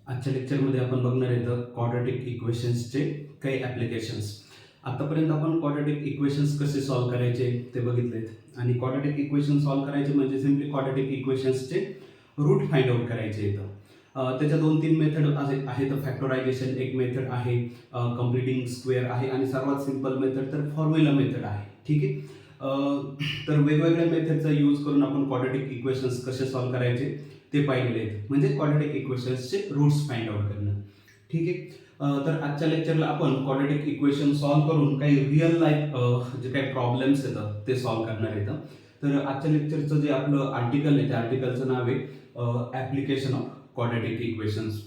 आजच्या लेक्चरमध्ये आपण बघणार आहेत क्वाड्रॅटिक इक्वेशन्सचे काही ॲप्लिकेशन्स. आतापर्यंत आपण क्वाड्रॅटिक इक्वेशन्स कसे सॉल्व्ह करायचे ते बघितलेत आणि क्वाड्रॅटिक इक्वेशन सॉल्व्ह करायचे म्हणजे सिम्पली क्वाड्रॅटिक इक्वेशन्सचे रूट फाइंड आउट करायचे येतं. त्याच्या 2-3 मेथड आहेत. फॅक्टरायझेशन एक मेथड आहे, कम्प्लिटिंग स्क्वेअर आहे आणि सर्वात सिंपल मेथड तर फॉर्म्युला मेथड आहे. ठीक आहे. तर वेगवेगळ्या मेथडचा यूज करून आपण क्वाड्रॅटिक इक्वेशन्स कसे सॉल्व्ह करायचे ते पाहिलेले आहेत, म्हणजे क्वाड्रॅटिक इक्वेशन्सचे रूट्स फाइंड आउट करणं. ठीक आहे. तर आजच्या लेक्चरला आपण क्वाड्रॅटिक इक्वेशन सॉल्व्ह करून काही रिअल लाईफ जे काही प्रॉब्लेम्स येतात ते सॉल्व्ह करणार आहेत. तर आजच्या लेक्चरचं जे आपलं आर्टिकल आहे त्या आर्टिकलचं नाव आहे application of quadratic equations.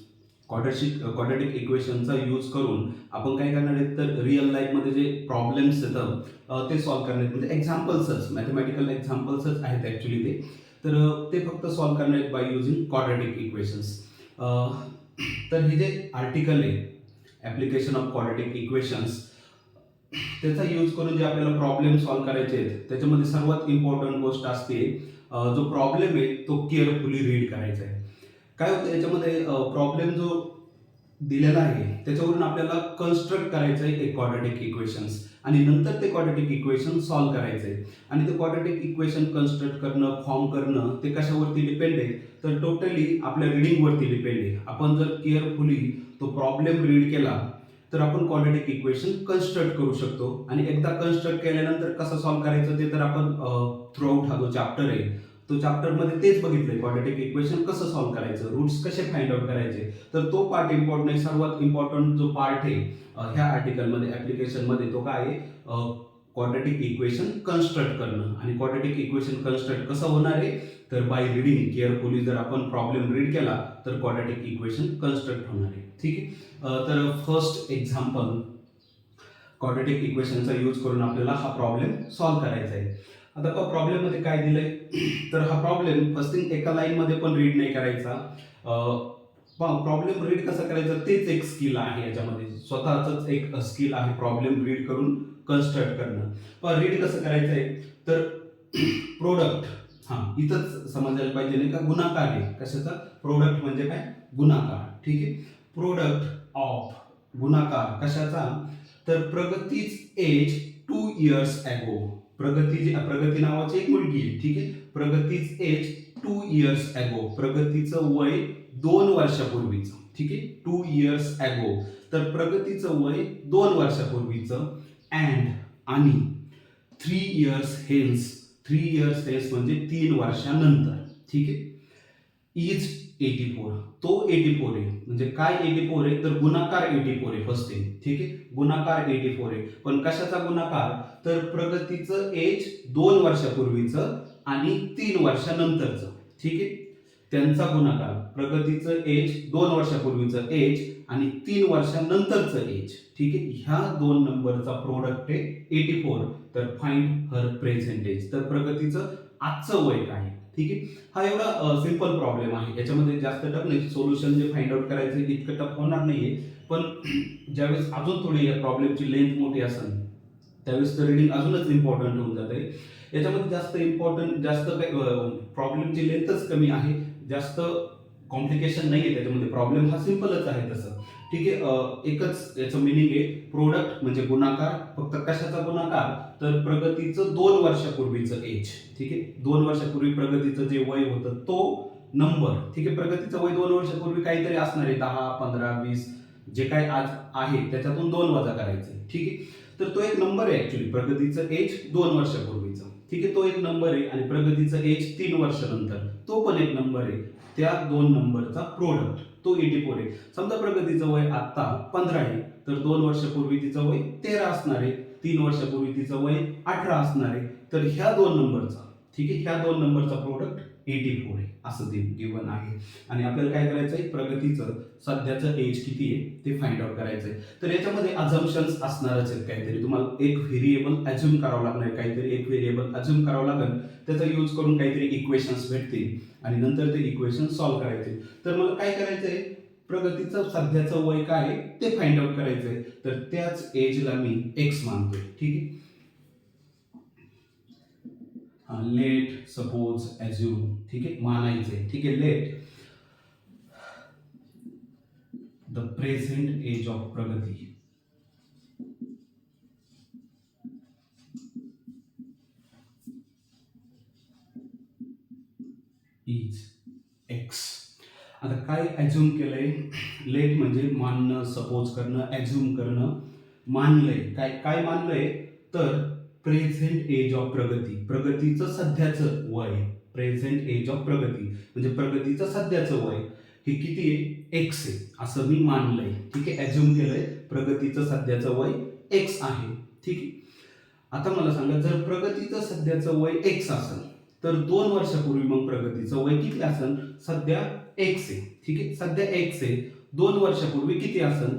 Quadratic इक्वेशनचा यूज करून आपण काय करणार आहेत तर रिअल लाईफमध्ये जे प्रॉब्लेम्स येतात ते सॉल्व्ह करणार आहेत, म्हणजे एक्झाम्पल्सच, मॅथमॅटिकल एक्झाम्पल्सच आहेत ॲक्च्युली ते. तर ते फक्त सॉल्व्ह करणार आहेत बाय युजिंग क्वाड्रॅटिक इक्वेशन्स. तर हे जे आर्टिकल आहे ॲप्लिकेशन ऑफ क्वाड्रॅटिक इक्वेशन्स, त्याचा यूज करून जे आपल्याला प्रॉब्लेम सॉल्व्ह करायचे आहेत त्याच्यामध्ये सर्वात इम्पॉर्टंट गोष्ट असते जो प्रॉब्लेम आहे तो केअरफुली रीड करायचा आहे. काय होतं याच्यामध्ये प्रॉब्लेम जो दिलेला आहे त्याच्यावरून आपल्याला कन्स्ट्रक्ट करायचं आहे एक क्वाड्रॅटिक इक्वेशन्स आणि नंतर ते क्वाड्रॅटिक इक्वेशन सॉल्व्ह करायचं आहे. आणि ते क्वाड्रॅटिक इक्वेशन कन्स्ट्रक्ट करणं, फॉर्म करणं ते कशावरती डिपेंड आहे तर टोटली आपल्या रिडिंगवरती डिपेंड आहे. आपण जर केअरफुली तो प्रॉब्लेम रीड केला तर आपण क्वाड्रॅटिक इक्वेशन कन्स्ट्रक्ट करू शकतो. आणि एकदा कन्स्ट्रक्ट केल्यानंतर कसं सॉल्व्ह करायचं ते तर आपण थ्रू आउट हा जो चॅप्टर आहे तो चॅप्टरमध्ये तेच बघितलंय, क्वाड्रॅटिक इक्वेशन कसं सॉल्व्ह करायचं, रूट्स कसे फाइंड आउट करायचे. तर तो पार्ट इम्पॉर्टंट आहे. सर्वात इम्पॉर्टंट जो पार्ट आहे ह्या आर्टिकलमध्ये, ॲप्लिकेशनमध्ये, तो काय आहे, क्वाड्रॅटिक इक्वेशन कन्स्ट्रक्ट करणं. आणि क्वाड्रॅटिक इक्वेशन कन्स्ट्रक्ट कसं होणार आहे तर बाय रीडिंग केअरफुली. जर आपण प्रॉब्लेम रीड केला तर क्वाड्रॅटिक इक्वेशन कन्स्ट्रक्ट होणार आहे. ठीक आहे. तर फर्स्ट एक्झाम्पल, क्वाड्रॅटिक इक्वेशनचा यूज करून आपल्याला हा प्रॉब्लेम सॉल्व्ह करायचा आहे. आता प्रॉब्लेम मध्ये काय दिलंय तर हा प्रॉब्लेम फर्स्ट थिंग एका लाईन मध्ये पण रीड नाही करायचा. प्रॉब्लेम रीड कसं करायचं तेच एक स्किल आहे याच्यामध्ये, स्वतःच एक स्किल आहे प्रॉब्लेम रीड करून कन्स्ट्रक्ट करणं. पण रीड कसं करायचं आहे तर प्रोडक्ट, इथंच समजायला पाहिजे नाही का, गुणाकार आहे कशाचा, प्रोडक्ट म्हणजे काय, गुणाकार. ठीक आहे. प्रोडक्ट ऑफ, गुणाकार कशाचा तर प्रगतीच एज 2 years ago. प्रगती नावाची एक मुलगी आहे. ठीक आहे. प्रगतीच एज 2 years ago, प्रगतीचं वय 2 वर्षापूर्वीचं. ठीक आहे. 2 years ago, तर प्रगतीचं वय 2 वर्षापूर्वीचं. अँड, आणि 3 years hence, 3 years hence म्हणजे 3 वर्षानंतर. ठीक आहे. इज 84, तो 84 आहे. म्हणजे काय 84 आहे तर गुणाकार 84 आहे फर्स्ट थिंग. ठीक आहे. गुणाकार 84 आहे. पण कशाचा गुणाकार तर प्रगतीचं एज 2 वर्षापूर्वीचं आणि 3 वर्षानंतरचं. ठीक आहे. त्यांचा गुणाकार, प्रगतीचं एज 2 वर्षापूर्वीचं एज आणि 3 वर्षानंतरचं एज. ठीक आहे. ह्या दोन नंबरचा प्रोडक्ट आहे 84. तर फाइंड हर प्रेझेंट एज, तर प्रगतीचं आजचं वय काय. ठीक आहे. हा एवढा सिंपल प्रॉब्लेम आहे, याच्यामध्ये जास्त टफ नाही. सोल्युशन जे फाइंड आउट करायचं इतकं टफ होणार नाहीये. पण ज्यावेळेस अजून थोडी या प्रॉब्लेमची लेंथ मोठी असेल त्यावेळेस तर रीडिंग अजूनच इम्पॉर्टंट होऊन जाते. याच्यामध्ये जास्त इम्पॉर्टंट, जास्त प्रॉब्लेमची लेंथच कमी आहे, जास्त कॉम्प्लिकेशन नाही आहे त्याच्यामध्ये. प्रॉब्लेम हा सिंपलच आहे तसं. ठीक आहे. एकच याचं मिनिंग आहे, प्रोडक्ट म्हणजे गुणाकार. फक्त कशाचा गुणाकार तर प्रगतीचं 2 वर्षापूर्वीचं एज. ठीक आहे. 2 वर्षापूर्वी प्रगतीचं जे वय होतं तो नंबर. ठीक आहे. प्रगतीचं वय 2 वर्षापूर्वी काहीतरी असणार आहे, 10, 15, 20, जे काय आज आहे त्याच्यातून 2 वजा करायचे. ठीक आहे. तर तो एक नंबर आहे ऍक्च्युली, प्रगतीचं एज 2 वर्षापूर्वीचं. ठीक आहे. तो एक नंबर आहे आणि प्रगतीचं एज 3 वर्षानंतर तो पण एक नंबर आहे. त्या दोन नंबरचा प्रोडक्ट तो 84 आहे. समजा प्रगतीचं वय आता 15 आहे तर 2 वर्षापूर्वी तिचं वय 13 असणार आहे, 3 वर्षापूर्वी तिचं वय 18 असणार आहे. तर ह्या दोन नंबरचा, ठीक आहे, ह्या दोन नंबरचा प्रोडक्ट 84 आहे असं ते गिवन आहे. आणि आपल्याला काय करायचं आहे, प्रगतीचं सध्याचं एज किती आहे ते फाइंड आउट करायचं आहे. तर याच्यामध्ये अझम्पशन्स असणारच आहेत काहीतरी. तुम्हाला एक व्हेरिएबल अज्युम करावं लागणार, काहीतरी एक व्हेरिएबल अज्युम करावं लागेल. त्याचा यूज करून काहीतरी इक्वेशन्स भेटतील आणि नंतर ते इक्वेशन सॉल्व्ह करायचे. तर मला काय करायचंय, प्रगतीचं सध्याचं वय काय आहे ते फाइंड आउट करायचंय. तर त्याच एजला मी एक्स मानतोय. ठीक आहे. लेट सपोज ॲज्युम, ठीक आहे, मानायचंय. ठीक आहे. Let the present age of Pragati is x. आता काय ॲझ्युम केलंय, लेट म्हणजे मानणं, सपोज करणं, ॲझ्युम करणं. मानलंय काय, काय मानलंय तर प्रेझेंट एज ऑफ प्रगती, प्रगतीचं सध्याचं वय. प्रेझेंट एज ऑफ प्रगती म्हणजे प्रगतीचं सध्याचं वय हे किती आहे, एक्स आहे असं मी मानलंय. ठीक आहे, ॲझ्युम केलंय प्रगतीचं सध्याचं वय एक्स आहे. ठीक आहे, आता मला सांगा जर प्रगतीचं सध्याचं वय एक्स असेल तर 2 वर्षापूर्वी मग प्रगतीचं वय किती असेल, सध्या एक्स आहे. ठीक आहे, सध्या एक्स आहे, 2 वर्षापूर्वी किती असेल,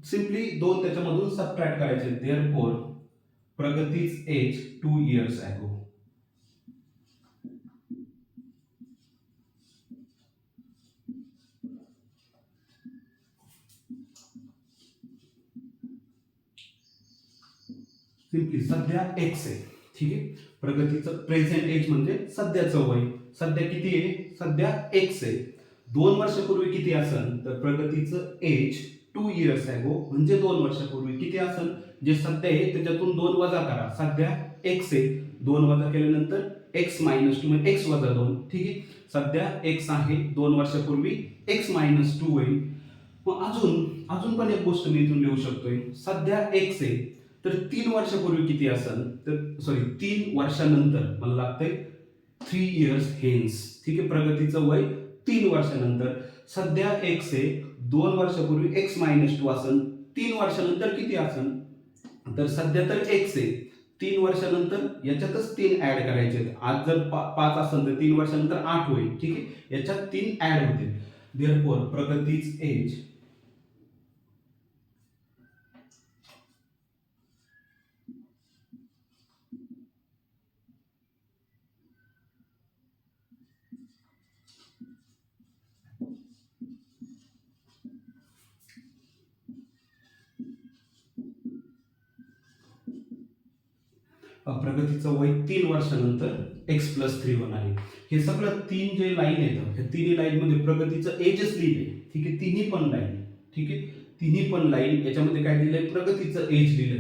सिम्पली 2 त्याच्यामधून सबट्रॅक्ट करायचे. देअरफॉर प्रगतीच एज 2 इयर्स अगो. सिम्पली सध्या एक्स आहे. ठीक आहे, प्रगतीचं प्रेझेंट एज म्हणजे सध्याचं वय, सध्या किती आहे, सध्या एक्स आहे. 2 वर्षापूर्वी किती असेल तर प्रगतीचं एज 2 इयर्स अगो म्हणजे 2 वर्षापूर्वी किती असेल, जे सध्या आहे त्याच्यातून 2 वजा करा. सध्या एक्स आहे, 2 वजा केल्यानंतर एक्स मायनस 2 म्हणजे एक्स वजा 2. ठीक आहे, सध्या एक्स आहे, 2 वर्षापूर्वी एक्स मायनस 2 होईल. मग अजून अजून पण एक गोष्ट मी इथून लिहू शकतोय, सध्या एक्स आहे तर 3 वर्षापूर्वी किती असेल, तर सॉरी 3 वर्षानंतर मला लागतंय 3 इयर्स हेन्स. ठीक आहे, प्रगतीचं वय 3 वर्षानंतर. सध्या एक्स आहे, 2 वर्षापूर्वी एक्स मायनस 2 असेल, 3 वर्षानंतर किती असेल, तर सध्या तर एक्स आहे, 3 वर्षानंतर याच्यातच 3 ऍड करायचे. आज जर 5 असेल तर 3 वर्षानंतर 8 होईल. ठीक आहे, याच्यात 3 ऍड होतील. देअरफॉर प्रगतीच एज प्रगतीचं वय 3 वर्षानंतर एक्स प्लस 3 होणार आहे. हे सगळं 3 जे लाईन येतं त्या तिन्ही लाईन मध्ये प्रगतीचं एजच लिहिलंय. ठीक आहे, तिन्ही पण लाईन. ठीक आहे, तिन्ही पण लाईन याच्यामध्ये काय लिहिलंय, प्रगतीचं एज लिहिलंय.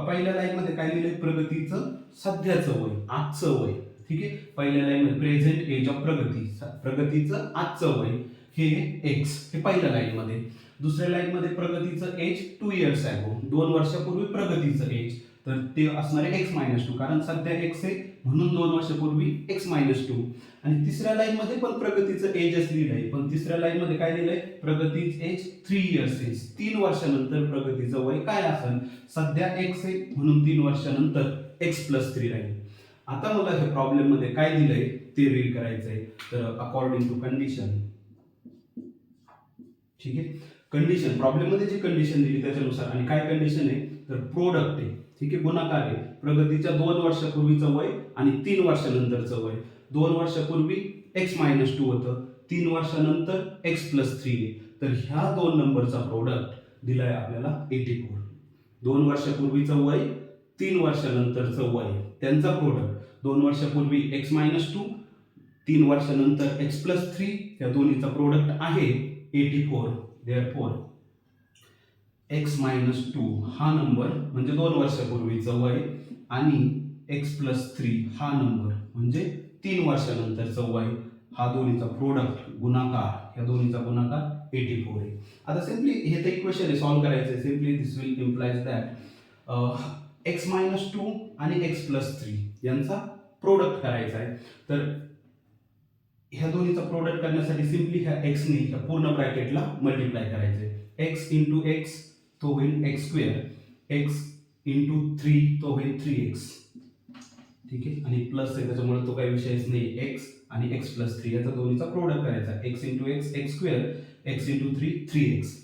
पहिल्या लाईन मध्ये काय लिहिलंय, प्रगतीचं सध्याचं वय, आजचं वय. ठीक आहे, पहिल्या लाईन मध्ये प्रेझेंट एज ऑफ प्रगती, प्रगतीचं आजचं वय हे एक्स, हे पहिल्या लाईन मध्ये. दुसऱ्या लाईन मध्ये प्रगतीचं एज 2 इयर्स अगो, 2 वर्षापूर्वी प्रगतीचं एज, तर ते असणार आहे एक्स मायनस 2, कारण सध्या एक्स आहे म्हणून 2 वर्षापूर्वी एक्स मायनस 2. आणि तिसऱ्या लाईन मध्ये पण प्रगतीचं एजच लिहिलंय, पण तिसऱ्या लाईन मध्ये काय लिहिलंय, प्रगतीच एज 3 इयर्स आहे, 3 वर्षानंतर प्रगतीचं वय काय असेल, सध्या एक्स आहे म्हणून 3 वर्षानंतर एक्स प्लस 3 राहील. आता मला हे प्रॉब्लेम मध्ये काय दिलंय ते रीड करायचंय. तर अकॉर्डिंग टू कंडिशन, ठीक आहे, कंडिशन प्रॉब्लेम मध्ये जी कंडिशन दिली त्याच्यानुसार, आणि काय कंडिशन आहे तर प्रोडक्ट आहे. ठीक आहे, गुणाकार आहे, प्रगतीच्या 2 वर्षापूर्वीचं वय आणि 3 वर्षानंतरचं वय. 2 वर्षापूर्वी एक्स मायनस 2 होतं, 3 वर्षानंतर एक्स प्लस 3 आहे. तर ह्या 2 नंबरचा प्रोडक्ट दिलाय आपल्याला 84. 2 वर्षापूर्वीचं वय, 3 वर्षानंतरचं वय, त्यांचा प्रोडक्ट 2 वर्षापूर्वी एक्स मायनस 2, 3 वर्षानंतर एक्स प्लस 3, या दोन्हीचा प्रोडक्ट आहे 84. देअरफॉर एक्स मायनस 2 हा नंबर म्हणजे 2 वर्षापूर्वीचं वय, आणि एक्स प्लस 3 हा नंबर म्हणजे 3 वर्षानंतरचं वय, हा दोन्हीचा प्रोडक्ट गुणाकार, या दोन्हीचा गुणाकार 84 आहे. आता सिम्पली हे तर इक्वेशन आहे, सॉल्व्ह करायचं आहे. Simply this will implies that x minus 2 आणि एक्स प्लस 3 यांचा प्रोडक्ट करायचा आहे. तर ह्या दोन्हीचा प्रोडक्ट करण्यासाठी सिम्पली ह्या एक्सने ह्या पूर्ण ब्रॅकेटला मल्टिप्लाय करायचे. एक्स इंटू एक्स तो होईल एक्स स्क्वेअर, एक्स इंटू 3 तो होईल 3x. ठीक आहे, आणि प्लस आहे त्याच्यामुळे तो काही विषयच नाही, एक्स आणि एक्स प्लस 3 याचा दोन्हीचा प्रोडक्ट करायचा. X into x x square, x into 3 3x.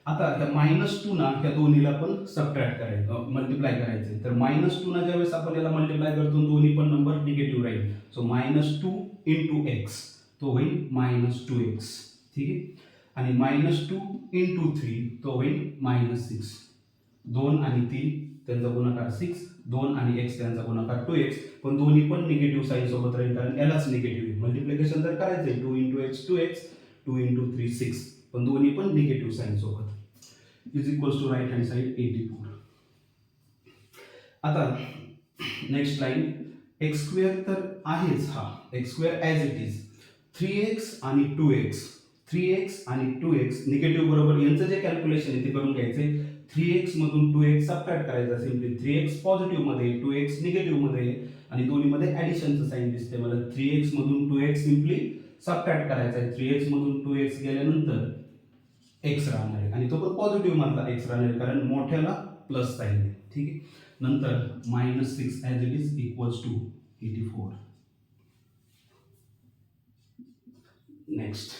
आता ह्या मायनस 2 ना ह्या दोन्हीला पण सबट्रॅक्ट करायचं, मल्टिप्लाय करायचं. तर मायनस 2 ना ज्यावेळेस आपण याला मल्टिप्लाय करतो दोन्ही पण नंबर निगेटिव्ह राहील. सो मायनस 2 इंटू एक्स तो होईल मायनस 2x. ठीक आहे, आणि मायनस 2 इंटू 3 तो होईल मायनस 6. 2 आणि 3 त्यांचा गुणाकार 6, 2 आणि x त्यांचा गुणाकार 2x, पण दोन्ही पण निगेटिव्ह साईन सोबत राहील कारण यालाच निगेटिव्ह आहे. मल्टिप्लिकेशन जर करायचंय 2 इंटू एक्स 2x, 2 इंटू 3 6, पण दोन्ही पण निगेटिव्ह साईन सोबत is equals to right hand side 84. आता नेक्स्ट लाईन एक्स स्क्वेअर तर आहेच, हा x square as it is 3x आणि 2x 3x आणि 2x निगेटिव्ह बरोबर यांचं जे कॅल्क्युलेशन आहे ते करून घ्यायचे. 3x मधून 2x सबट्रॅक्ट करायचा सिम्पली. 3x पॉझिटिव्ह मध्ये 2x निगेटिव्ह मध्ये आणि दोन्हीमध्ये ॲडिशनचं साईन दिसते मला. 3x मधून 2x सिम्पली सबट्रॅक्ट करायचा आहे. 3x मधून 2x गेल्यानंतर x राहणार आहे आणि तो पण पॉझिटिव्ह मधला x राहणार आहे कारण मोठ्याला प्लस साईन आहे. ठीक आहे. नंतर -6 as it is equals to 84. Next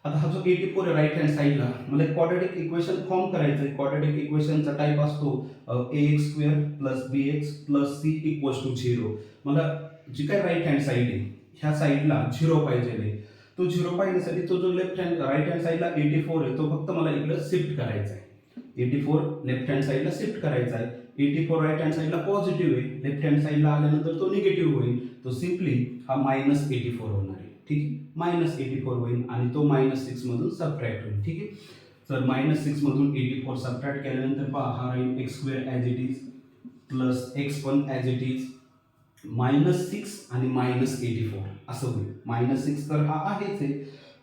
आता हा जो 84 आहे राईट हँड साईडला मला एक क्वाड्रॅटिक इक्वेशन फॉर्म करायचं आहे. क्वाड्रॅटिक इक्वेशनचा टाईप असतो ax² + bx + c = 0. मला जी काय राईट हँड साईड आहे ह्या साईडला 0 पाहिजे आहे. तो 0 पाहिण्यासाठी तो जो राईट हँड साईडला 84 आहे तो फक्त मला इकडे शिफ्ट करायचा आहे. 84 लेफ्ट हँड साईडला शिफ्ट करायचा आहे. 84 राईट हँड साईडला पॉझिटिव्ह आहे, लेफ्ट हँड साईडला आल्यानंतर तो निगेटिव्ह होईल. तो सिम्पली हा -84 होणार आहे. ठीक आहे. -84 होईल आणि तो -6 मधून सबट्रॅक्ट होईल. ठीक आहे. तर -6 मधून 84 सबट्रॅक्ट केल्यानंतर पहा हा राहील x² as it is plus x पण ॲज इट इज -6 आणि -84 असं होईल. -6 तर हा आहेच आहे,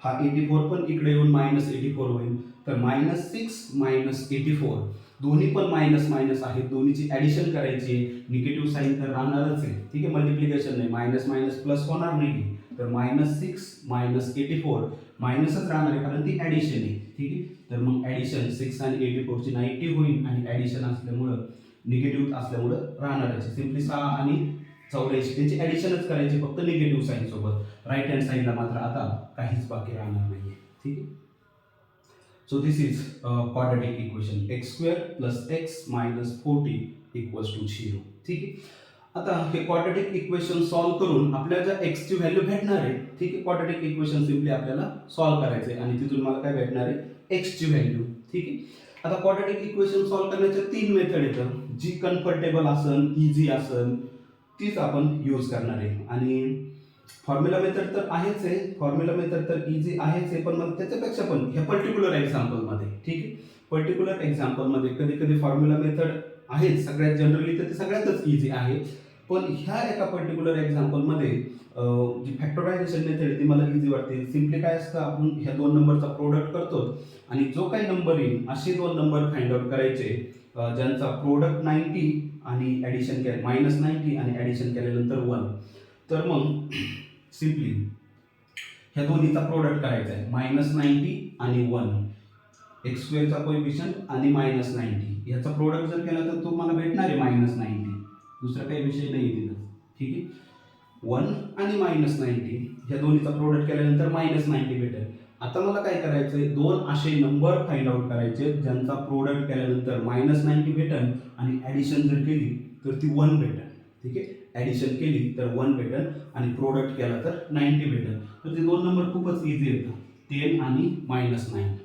हा 84 पण इकडे येऊन -84 होईल. तर -6 -84 दोन्ही पण मायनस आहेत, दोन्हीची ॲडिशन करायची आहे. निगेटिव्ह साईन तर राहणारच आहे. ठीक आहे. मल्टिप्लिकेशन नाही, मायनस मायनस प्लस होणार नाही. तर -6 -84 मायनसच राहणार आहे कारण ती ॲडिशन आहे. ठीक आहे. तर मग ॲडिशन 6 आणि 84 ची 90 होईल आणि ॲडिशन असल्यामुळं निगेटिव्ह असल्यामुळं राहणारच आहे. सिम्पली 6 आणि 84 त्यांची ॲडिशनच करायची फक्त निगेटिव्ह साईन सोबत. राईट हँड साईडला मात्र आता काहीच बाकी राहणार नाही. ठीक आहे. So this is quadratic equation x² + x - 40 = 0. ठीक आहे. आता हे क्वाड्रॅटिक इक्वेशन सॉल्व्ह करून आपल्याला ज्या x ची व्हॅल्यू भेटणार आहे. ठीक आहे. क्वाड्रॅटिक इक्वेशन सिम्पली आपल्याला सॉल्व्ह करायचं आहे आणि तिथून मला काय भेटणार आहे x ची व्हॅल्यू. ठीक आहे. आता क्वाड्रॅटिक इक्वेशन सॉल्व्ह करण्याच्या 3 मेथड आहेत. जी कम्फर्टेबल असेल, इझी असेल तीच आपण यूज करणार आहे. आणि फॉर्म्युला मेथड तर आहेच आहे, फॉर्म्युला मेथड तर इझी आहेच आहे, पण मग त्याच्यापेक्षा पण ह्या पर्टिक्युलर एक्झाम्पलमध्ये, ठीक आहे, पर्टिक्युलर एक्झाम्पलमध्ये कधी कधी फॉर्म्युला मेथड आहेच सगळ्यात जनरली तर ती सगळ्यातच इझी आहे. पण ह्या एका पर्टिक्युलर एक्झाम्पलमध्ये जी फॅक्टरायझेशन मेथड आहे ती मला इझी वाटते. सिम्पली काय असतं, आपण ह्या 2 नंबरचा प्रोडक्ट करतो आणि जो काही नंबर येईल असे 2 नंबर फाइंड आउट करायचे ज्यांचा प्रोडक्ट 90 आणि ॲडिशन केलं -90 आणि ॲडिशन केल्यानंतर 1. तर मग सिम्पली ह्या दोन्हीचा प्रोडक्ट करायचा आहे -90 आणि 1. x² चा कोएफिशियंट आणि -90 ह्याचा प्रोडक्ट जर केला तर तुम्हाला भेटणार आहे -90. दुसरा काही विषय नाही तिथं. ठीक आहे. 1 आणि -90 ह्या दोन्हीचा प्रोडक्ट केल्यानंतर -90 भेटेल. आता मला काय करायचं आहे, 2 असे नंबर फाइंड आउट करायचे ज्यांचा प्रोडक्ट केल्यानंतर -90 भेटेल आणि ॲडिशन जर केली तर ती 1 भेटेल. ठीक आहे. ॲडिशन केली तर 1 भेटेल आणि प्रोडक्ट केला तर 90 भेटेल. तर ते 2 नंबर खूपच इझी येतात, 10 आणि -9.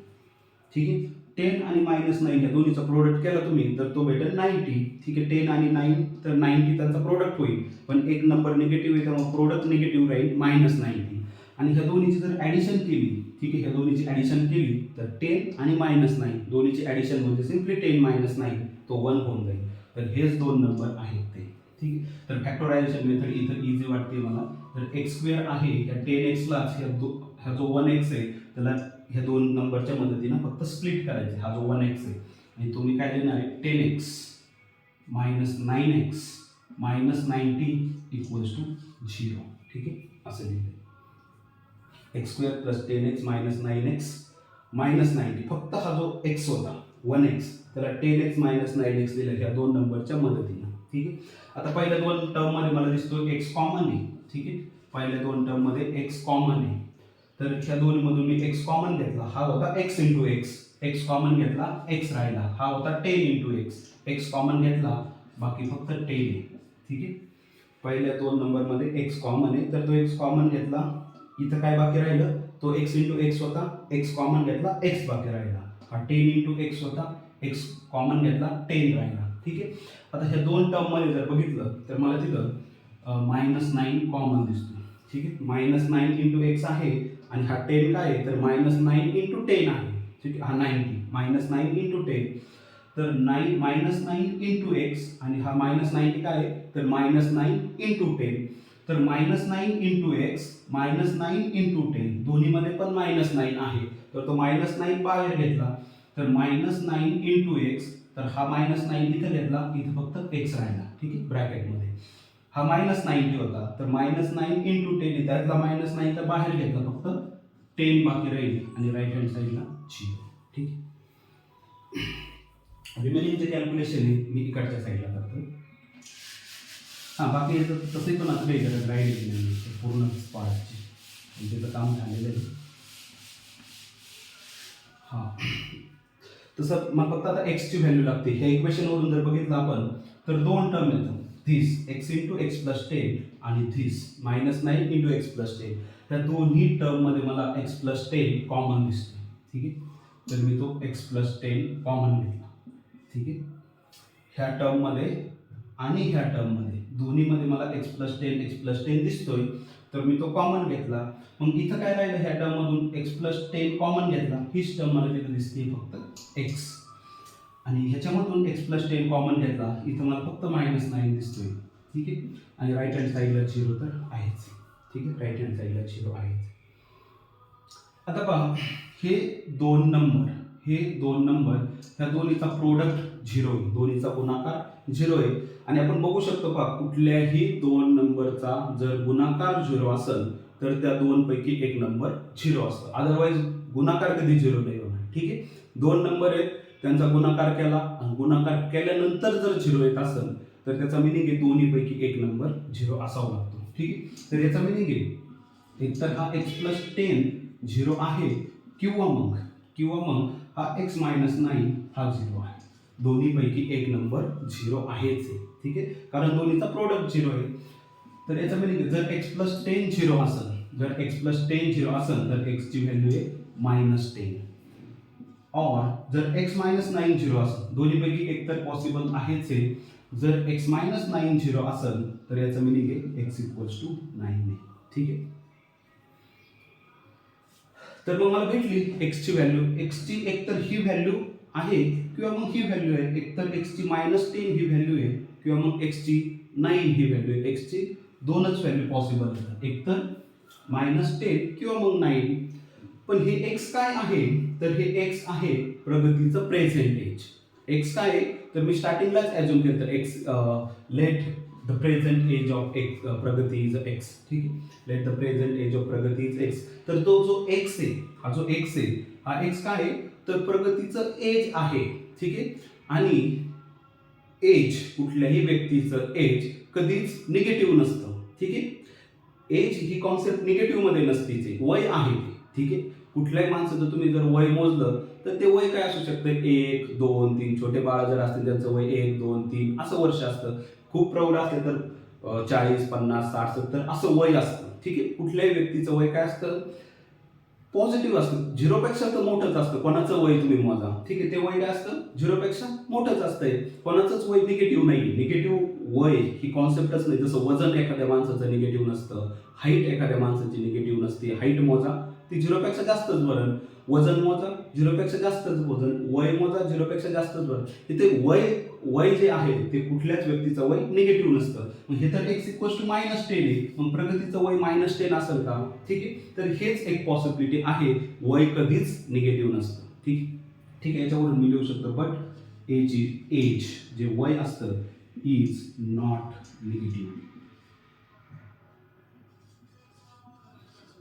ठीक आहे. 10 आणि -9 या दोन्हीचा प्रोडक्ट केला तुम्ही तर तो भेटेल 90. ठीक आहे. 10 आणि 9 तर 90 त्यांचा प्रोडक्ट होईल, पण एक नंबर निगेटिव्ह आहे त्यामुळे प्रोडक्ट निगेटिव्ह राहील -90. आणि ह्या दोन्हीची जर ॲडिशन केली, ठीक आहे, ह्या दोन्हीची ॲडिशन केली तर 10 आणि -9 दोन्हीची ॲडिशन म्हणजे सिम्पली 10 - 9 तो 1 होऊन जाईल. तर हेच 2 नंबर आहेत ते. ठीक आहे. तर फॅक्टरायझेशन मेथड इथं इझी वाटते मला. तर x² आहे ह्या 10x ला ह्या जो 1x आहे त्याला ह्या 2 नंबरच्या मदतीने फक्त स्प्लिट करायचे. हा जो 1x आहे आणि तुम्ही काय देणार आहे 10x - 9x - 90 = 0. ठीक आहे. असं लिहिलं x² + 10x - 9x - 90. फक्त हा जो x होता 1x त्याला 10x - 9x दिलं ह्या 2 नंबरच्या मदतीने. ठीक आहे. आता पहिल्या 2 टर्म मध्ये मला दिसतो x कॉमन आहे. ठीक आहे. पहिल्या 2 टर्म मध्ये x कॉमन आहे. तर ह्या दोन्हीमधून मी x कॉमन घेतला, हा होता x × x कॉमन घेतला, x राहिला, हा होता 10 × x कॉमन घेतला, बाकी फक्त 10 आहे. ठीक आहे. पहिल्या 2 नंबरमध्ये x कॉमन आहे तर तो x कॉमन घेतला, इथं काय बाकी राहिलं, तो x × x होता, x कॉमन घेतला, x बाकी राहिला. हा 10 × x होता, x कॉमन घेतला, 10 राहिला. ठीक आहे. आता ह्या 2 टर्म मध्ये जर बघितलं तर मला तिथं -9 कॉमन दिसतो. ठीक आहे. -9 इंटू एक्स आहे आणि हा 10 काय आहे तर -9 इंटू 10 आहे. ठीक आहे. हा 90 -9 इंटू 10 तर -9 इंटू एक्स आणि हा -90 काय आहे तर -9 इंटू 10 तर -9 इंटू एक्स -9 इंटू 10 दोन्हीमध्ये पण -9 आहे तर तो -9 बाहेर घेतला तर -9 इंटू एक्स तर हा -9 इथं घेतला इथं फक्त एक्स राहिला. ठीक आहे ब्रॅकेटमध्ये हा -90 होता तर -9 इंटू 10 त्यातला -9 तर बाहेर घेतला फक्त 10 बाकी राहील आणि राईट हँड साईडला 0. ठीक आहे. रिमेनिंगचे कॅल्क्युलेशन आहे मी इकडच्या साईडला करतो. हां बाकी याचं तसंही पण असं काही करत राहिलेली नाही पूर्ण पार्टची म्हणजे काम झालेलं आहे. हां तसं मग फक्त आता एक्सची व्हॅल्यू लागते. ह्या इक्वेशनवरून जर बघितलं आपण तर दोन टर्म येतो this x into x plus 10 आणि धिस -9 इंटू एक्स प्लस 10 त्या दोन्ही टर्ममध्ये मला एक्स प्लस 10 कॉमन दिसते. ठीक आहे तर मी तो एक्स प्लस 10 कॉमन घेतला. ठीक आहे ह्या टर्ममध्ये आणि ह्या टर्ममध्ये दोन्हीमध्ये मला एक्स प्लस 10 दिसतोय तर मी तो कॉमन घेतला. मग इथं काय राहिलं ह्या टर्ममधून एक्स प्लस 10 कॉमन घेतला हीच टर्म मला तिथं दिसते फक्त एक्स आणि ह्याच्यामधून एक्स प्लस 10 कॉमन घेतला इथं मला फक्त -9 दिसतोय. ठीक आहे आणि राईट हँड साईडला 0 तर आहेच. ठीक आहे राईट हँड साईडला 0 आहेच. आता पहा हे दोन नंबर त्या दोन्हीचा प्रोडक्ट 0 आहे दोन्हीचा गुणाकार 0 आहे आणि आपण बघू शकतो पहा कुठल्याही दोन नंबरचा जर गुणाकार 0 असेल तर त्या दोन पैकी एक नंबर 0 असतो. अदरवाईज गुणाकार कधी 0 नाही होणार. ठीक आहे दोन नंबर आहेत त्यांचा गुणाकार केला आणि गुणाकार केल्यानंतर जर 0 येत असेल तर त्याचा मिनिंग आहे दोन्ही पैकी एक नंबर 0 असावा लागतो. ठीक आहे तर याचा मिनिंग आहे एकतर हा एक्स प्लस 10 0 आहे किंवा मग हा x मायनस 9 हा 0 आहे. दोन्हीपैकी एक नंबर 0 आहेच आहे. ठीक आहे कारण दोन्हीचा प्रोडक्ट 0 आहे. तर याचा मिनिंग जर x प्लस 10 0 असेल तर x ची व्हॅल्यू आहे -10 और जर x मायनस 9 0 असेल दोन्हीपैकी एक तर पॉसिबल आहेच आहे. जर x मायनस 9 0 असेल तर याचा मिनिंग आहे x इक्वल्स टू 9 आहे. ठीक आहे तर मग मला भेटली x ची व्हॅल्यू. x ची एकतर ही व्हॅल्यू आहे किंवा मग ही व्हॅल्यू आहे. एकतर x ची -10 ही व्हॅल्यू आहे किंवा मग x ची 9 ही व्हॅल्यू आहे. x ची दोनच व्हॅल्यू पॉसिबल आहेत एकतर -10 किंवा मग 9. पण हे x काय आहे तर हे x आहे प्रगतीचं प्रेझेंट एज. x काय आहे तर मी स्टार्टिंगलाच ॲज्युम केलं तर x let the present age of x Pragati is x. ठीक आहे let the present age of Pragati is x. तर तो जो एक्स आहे हा जो एक्स आहे हा एक्स काय आहे तर प्रगतीचं एज आहे. ठीक आहे आणि एज कुठल्याही व्यक्तीचं एज कधीच निगेटिव्ह नसतं. ठीक आहे एज ही कॉन्सेप्ट निगेटिव्ह मध्ये नसते वय आहे ते. ठीक आहे कुठल्याही माणसाचं तुम्ही जर वय मोजलं तर ते वय काय असू शकतं 1 2 3 छोटे बाळ जर असतील त्यांचं वय 1 2 3 असं वर्ष असतं. खूप प्रौढ असले तर 40 50 60 70 असं वय असतं. ठीक आहे कुठल्याही व्यक्तीचं वय काय असतं पॉझिटिव्ह असतं 0 पेक्षा तर मोठंच असतं. कोणाचं वय तुम्ही मोजा. ठीक आहे ते वय काय असतं 0 पेक्षा मोठंच असतंय. कोणाचंच वय निगेटिव्ह नाही. निगेटिव्ह वय ही कॉन्सेप्टच नाही. जसं वजन एखाद्या माणसाचं निगेटिव्ह नसतं हाईट एखाद्या माणसाची निगेटिव्ह नसते. हाईट मोजा ती 0 पेक्षा जास्तच बरं. वजन मोजा 0 पेक्षा जास्तच वजन. वय मोजा 0 पेक्षा जास्तच बरं. इथे वय जे आहे ते कुठल्याच व्यक्तीचं वय निगेटिव्ह नसतं. मग हे तर x इक्वल्स टू -10 आहे मग प्रगतीचं वय -10 असेल का. ठीक आहे तर हेच एक पॉसिबिलिटी आहे वय कधीच निगेटिव्ह नसतं. ठीक आहे याच्यावरून मी लिहू शकतो बट एज जे वय असतं इज नॉट निगेटिव्ह.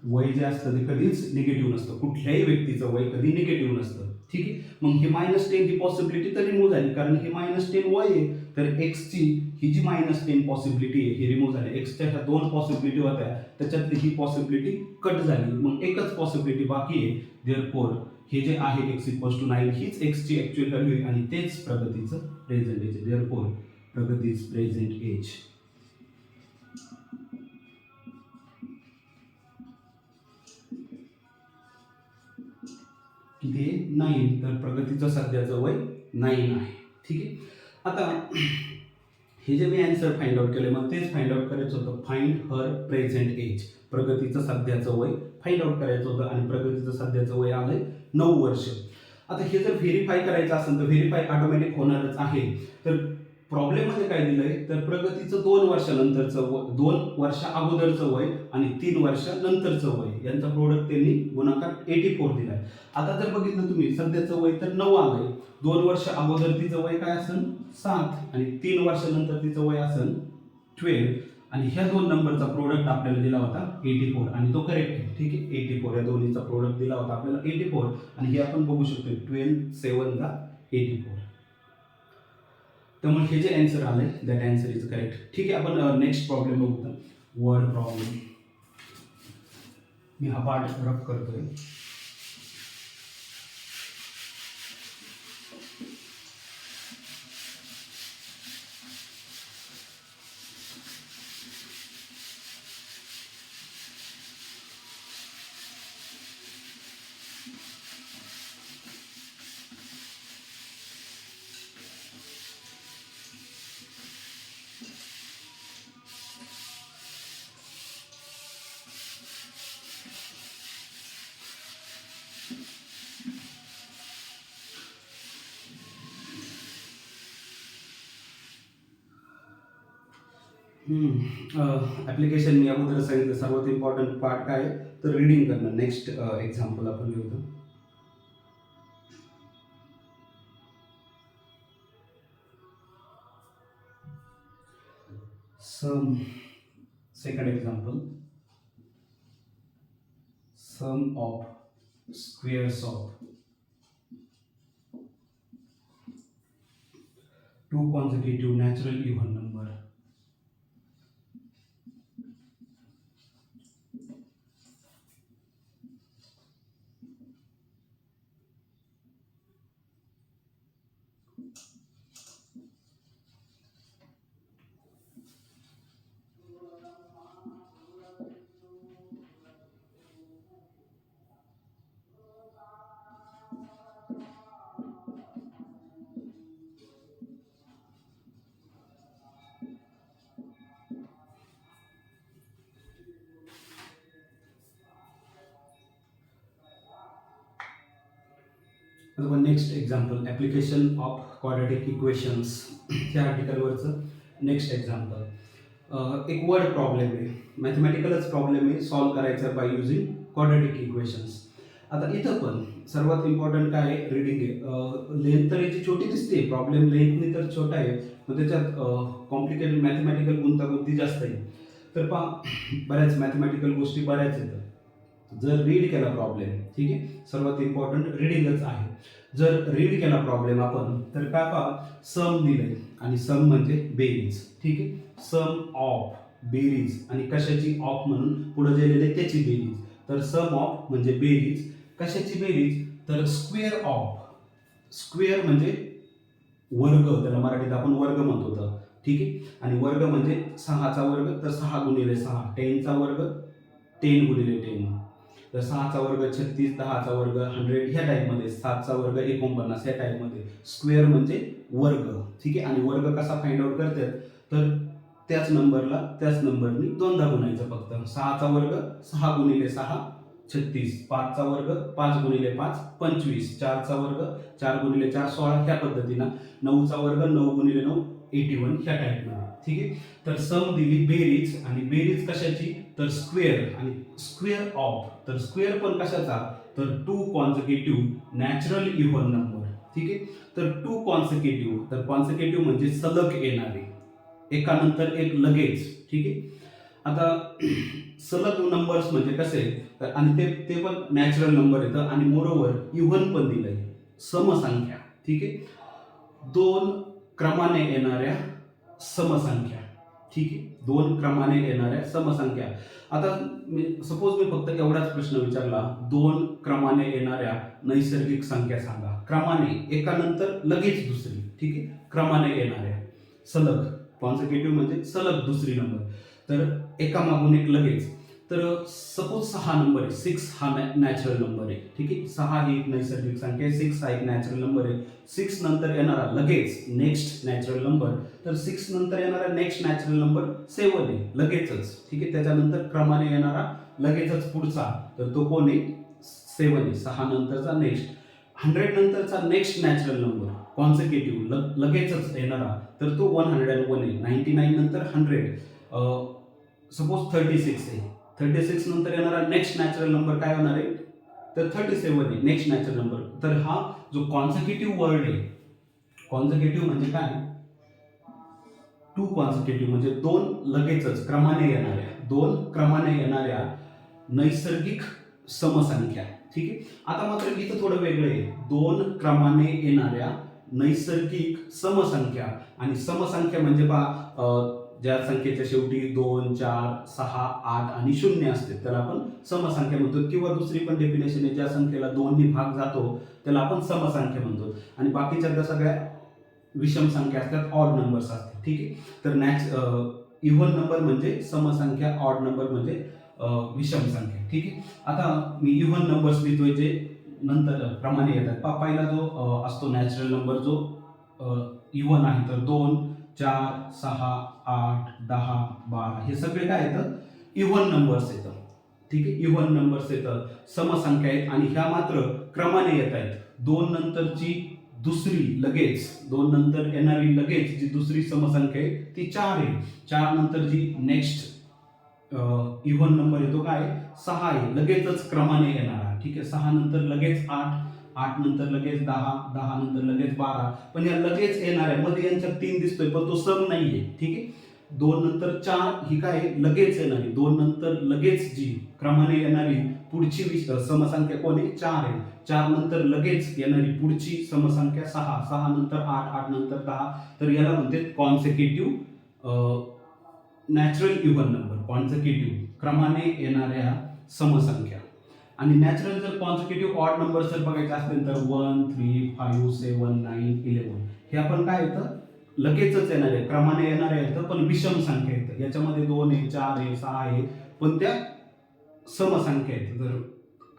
वय जे असतं ते कधीच निगेटिव्ह नसतं. कुठल्याही व्यक्तीचं वय कधी निगेटिव्ह नसतं. ठीक आहे मग हे -10 ही पॉसिबिलिटी तर रिमूव्ह झाली कारण हे -10 वय आहे तर एक्सची ही जी -10 पॉसिबिलिटी आहे ही रिमूव्ह झाली. एक्सच्या ह्या दोन पॉसिबिलिटी होत्या त्याच्यातली ही पॉसिबिलिटी कट झाली. मग एकच पॉसिबिलिटी बाकी आहे. देअरफॉर हे जे आहे x इक्वल्स टू 9 हीच एक्सची ॲक्च्युअल व्हॅल्यू आहे आणि तेच प्रगतीचं प्रेझेंट एज आहे. देअरफॉर प्रगतीज प्रेझेंट एज किती आहे 9 तर प्रगतीचं सध्याचं वय 9 आहे. ठीक आहे आता हे जे मी आन्सर फाइंड आउट केले मग तेच फाइंड आउट करायचं होतं फाइंड हर प्रेझेंट एज. प्रगतीचं सध्याचं वय फाइंड आउट करायचं होतं आणि प्रगतीचं सध्याचं वय आलंय 9 वर्ष. आता हे जर व्हेरीफाय करायचं असेल तर व्हेरीफाय ऑटोमॅटिक होणारच आहे. तर प्रॉब्लेम मध्ये काय दिलंय तर प्रगतीचं 2 वर्षानंतरचं 2 वर्ष अगोदरचं वय आणि 3 वर्षानंतरचं वय यांचा प्रोडक्ट त्यांनी गुणाकार 84 दिलाय. आता जर बघितलं तुम्ही सध्याचं वय तर 9 आलंय, 2 वर्ष अगोदर तिचं वय काय असेल 7 आणि 3 वर्षानंतर तिचं वय असेल 12 आणि ह्या दोन नंबरचा प्रोडक्ट आपल्याला दिला होता 84 आणि तो करेक्ट आहे. ठीक आहे, 84 या दोन्हीचा प्रोडक्ट दिला होता आपल्याला 84 आणि हे आपण बघू शकतो 12 7 ला 84. त्यामुळे हे जे आन्सर आलंय दॅट आन्सर इज करेक्ट. ठीक आहे, आपण नेक्स्ट प्रॉब्लेम बघूया. Word problem. मी हा पार्ट रफ करतोय. ॲप्लिकेशन मी अगोदर सांगितलं सर्वात इम्पॉर्टंट पार्ट काय आहे तर रीडिंग करणं. नेक्स्ट एक्झाम्पल आपण घेऊ. Sum. Second example, sum of squares of 2 consecutive natural even number. Next example, application of quadratic equations. ह्या आर्टिकलवरचं नेक्स्ट एक्झाम्पल. एक वर्ड प्रॉब्लेम आहे, मॅथमॅटिकलच प्रॉब्लेम आहे, सॉल्व्ह करायचा बाय युझिंग क्वाड्रॅटिक इक्वेशन्स. आता इथं पण सर्वात इम्पॉर्टंट काय आहे रीडिंग आहे. लेंथ तर याची छोटी दिसते, प्रॉब्लेम लेंथनी तर छोटा आहे, पण त्याच्यात कॉम्प्लिकेटेड मॅथमॅटिकल गुंतागुंती जास्त आहे. तर पहा बऱ्याच मॅथमॅटिकल गोष्टी बऱ्याच येतात. जर रीड केला प्रॉब्लेम, ठीक आहे, सर्वात इम्पॉर्टंट रीडिंगच आहे. जर रीड केला प्रॉब्लेम आपण तर काय पहा सम दिलंय आणि सम म्हणजे बेरीज. ठीक आहे, सम ऑफ बेरीज आणि कशाची ऑफ म्हणून पुढे जे लिहिले त्याची बेरीज. तर सम ऑफ म्हणजे बेरीज, कशाची बेरीज तर स्क्वेअर ऑफ. स्क्वेअर म्हणजे वर्ग, त्याला मराठीत आपण वर्ग म्हणतो तर. ठीक आहे, आणि वर्ग म्हणजे 6चा वर्ग तर 6 गुणिले 6, 10चा वर्ग 10 गुणिले 10, तर 6चा वर्ग 36, 10चा वर्ग 100 ह्या टाईपमध्ये, 7चा वर्ग 49 ह्या टाईपमध्ये. स्क्वेअर म्हणजे वर्ग. ठीक आहे, आणि वर्ग कसा फाइंड आउट करतात तर त्याच नंबरनी दोनदा गुणायचं फक्त. 6चा वर्ग 6 गुणिले 6 36, 5चा वर्ग 5 गुणिले 5 25, 4चा वर्ग 4 गुणिले 4 16 ह्या पद्धतीनं, 9चा वर्ग 9 गुणिले 9 81 ह्या टाईपमध्ये. ठीक आहे, तर सम दिली बेरीज आणि बेरीज कशाची तर स्क्वेअर आणि स्क्वेअर ऑफ. तर स्क्वेअर पण कशाचा तर 2 कॉन्सिक्युटिव्ह नॅचरल इव्हन नंबर. ठीक आहे, तर 2 कॉन्सिक्युटिव्ह, तर कॉन्सिक्युटिव्ह म्हणजे सलग येणारे, एकानंतर एक लगेच. ठीक आहे, आता सलग नंबर्स म्हणजे कसे तर आणि ते पण नॅचरल नंबर येतं आणि मोरोवर इव्हन पण दिलंय, समसंख्या. ठीक आहे, 2 क्रमाने येणाऱ्या समसंख्या. ठीक आहे, 2 क्रमाने येणाऱ्या समसंख्या. आता सपोज मी फक्त एवढाच प्रश्न विचारला, 2 क्रमाने येणाऱ्या नैसर्गिक संख्या सांगा. क्रमाने, एकानंतर लगेच दुसरी. ठीक आहे, क्रमाने येणाऱ्या सलग, कॉन्सिक्युटिव्ह म्हणजे सलग दुसरी नंबर, तर एकामागून एक लगेच. तर सपोज 6 नंबर आहे, 6 हा नॅचरल नंबर आहे. ठीक आहे, 6 ही एक नैसर्गिक संख्या आहे, 6 हा एक नॅचरल नंबर आहे. 6 नंतर येणारा लगेच नेक्स्ट नॅचरल नंबर, तर 6 नंतर येणारा नेक्स्ट नॅचरल नंबर 7 आहे लगेचच. ठीक आहे, त्याच्यानंतर क्रमाने येणारा लगेचच पुढचा, तर तो कोण आहे 7 आहे. 6 नंतरचा नेक्स्ट. 100 नंतरचा नेक्स्ट नॅचरल नंबर कॉन्सिक्युटिव्ह लगेचच येणारा, तर तो 101 आहे. 99 नंतर 100, सपोज 36 आहे. 36 नंतर येणारा नेक्स्ट नॅचरल नंबर काय होणार आहे, तर 37 आहे नेक्स्ट नॅचरल नंबर. तर हा जो कॉन्सिक्युटिव्ह वर्ड आहे, कॉन्सिक्युटिव्ह म्हणजे काय, टू कॉन्सिक्युटिव्ह म्हणजे दोन लगेचच क्रमाने येणाऱ्या, दोन क्रमाने येणाऱ्या नैसर्गिक समसंख्या. ठीक आहे. आता मात्र इथं थोडं वेगळं आहे. दोन क्रमाने येणाऱ्या नैसर्गिक समसंख्या. आणि समसंख्या म्हणजे पहा, ज्या संख्येच्या शेवटी 2, 4, 6, 8 आणि 0 असते त्याला आपण समसंख्या म्हणतो. किंवा दुसरी पण डेफिनेशन आहे, ज्या संख्येला 2 ने भाग जातो त्याला आपण समसंख्या म्हणतो. आणि बाकीच्या त्या सगळ्या विषम संख्या असतात, ऑड नंबर्स असतात. ठीक आहे. तर इव्हन नंबर म्हणजे समसंख्या, ऑड नंबर म्हणजे विषम संख्या. ठीक आहे. आता मी इव्हन नंबर्स लिहितोय जे नंतर क्रमाने येतात. पहिला जो असतो नॅचरल नंबर जो इव्हन आहे, तर 2, 4, 6, 8, 10, 12 हे सगळे काय येतं, इव्हन नंबर्स येतं. ठीक आहे. इव्हन नंबर्स येतं, समसंख्या आहेत आणि ह्या मात्र क्रमाने येत आहेत. 2 नंतरची दुसरी लगेच, 2 नंतर येणारी लगेच जी दुसरी समसंख्या आहे ती 4 आहे. 4 नंतर जी नेक्स्ट इव्हन नंबर येतो काय 6 आहे, लगेचच क्रमाने येणारा. ठीक आहे. 6 नंतर लगेच 8, 8 नंतर लगेच 10, 10 नंतर लगेच 12. पण या लगेच येणाऱ्या मध्ये यांच्यात 3 दिसतोय पण तो सम नाहीये. ठीक आहे. 2 नंतर 4 ही काय लगेच येणारी, 2 नंतर लगेच जी क्रमाने येणारी पुढची समसंख्या कोण आहे 4 आहे. 4 नंतर लगेच येणारी पुढची समसंख्या 6, 6 नंतर 8, 8 नंतर 10. तर याला म्हणते consecutive natural even number, consecutive क्रमाने येणाऱ्या समसंख्या. आणि नॅचरल जर कॉन्सिक्युटिव्ह ऑड नंबर जर बघायचे असतील तर 1, 3, 5, 7, 9, 11 हे आपण काय येतं लगेचच येणारे क्रमाने येणारे येतं, पण विषम संख्या येतं. याच्यामध्ये 2 आहे, 4 आहे, 6 आहे, पण त्या समसंख्या आहेत. तर